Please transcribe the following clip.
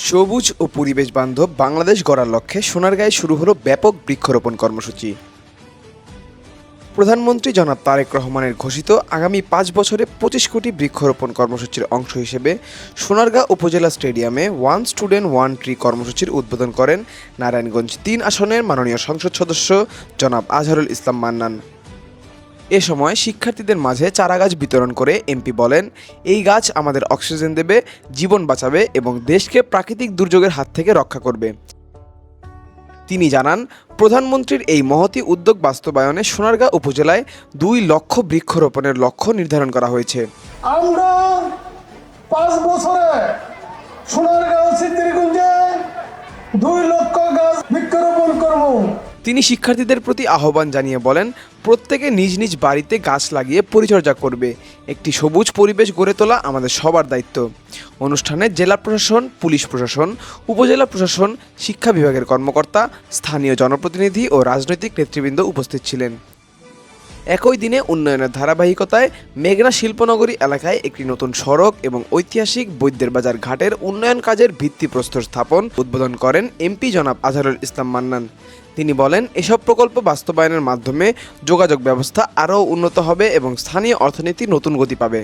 সবুজ ও পরিবেশ বান্ধব বাংলাদেশ গড়ার লক্ষ্যে সোনারগাঁয়ে শুরু হলো ব্যাপক বৃক্ষরোপণ কর্মসূচি। প্রধানমন্ত্রী জনাব তারেক রহমানের ঘোষিত আগামী ৫ বছরে ২৫ কোটি বৃক্ষরোপণ কর্মসূচির অংশ হিসেবে সোনারগাঁ উপজেলা স্টেডিয়ামে ওয়ান স্টুডেন্ট ওয়ান ট্রি কর্মসূচির উদ্বোধন করেন নারায়ণগঞ্জ ৩ আসনের মাননীয় সংসদ সদস্য জনাব আজহারুল ইসলাম মান্নান। এ সময় শিক্ষার্থীদের মাঝে চারাগাছ বিতরণ করে এমপি বলেন, এই গাছ আমাদের অক্সিজেন দেবে, জীবন বাঁচাবে এবং দেশকে প্রাকৃতিক দুর্যোগের হাত থেকে রক্ষা করবে। তিনি জানান, প্রধানমন্ত্রীর এই মহতী উদ্যোগ বাস্তবায়নে সোনারগাঁ উপজেলায় ২ লক্ষ বৃক্ষরোপণের লক্ষ্য নির্ধারণ করা হয়েছে। আমরা ৫ বছরে সোনারগাঁও সিদ্ধিরগঞ্জে ২ লক্ষ গাছ বৃক্ষরোপণ করব। তিনি শিক্ষার্থীদের প্রতি আহ্বান জানিয়ে বলেন, প্রত্যেকে নিজ নিজ বাড়িতে গাছ লাগিয়ে পরিচর্যা করবে। একটি সবুজ পরিবেশ গড়ে তোলা আমাদের সবার দায়িত্ব। অনুষ্ঠানে জেলা প্রশাসন, পুলিশ প্রশাসন, উপজেলা প্রশাসন, শিক্ষা বিভাগের কর্মকর্তা, স্থানীয় জনপ্রতিনিধি ও রাজনৈতিক নেতৃবৃন্দ উপস্থিত ছিলেন। একই দিনে উন্নয়নের ধারাবাহিকতায় মেঘনা শিল্পনগরী এলাকায় একটি নতুন সড়ক এবং ঐতিহাসিক বৈদ্যের বাজার ঘাটের উন্নয়ন কাজের ভিত্তিপ্রস্তর স্থাপন উদ্বোধন করেন এমপি জনাব আজহারুল ইসলাম মান্নান। তিনি বলেন, এসব প্রকল্প বাস্তবায়নের মাধ্যমে যোগাযোগ ব্যবস্থা আরও উন্নত হবে এবং স্থানীয় অর্থনীতি নতুন গতি পাবে।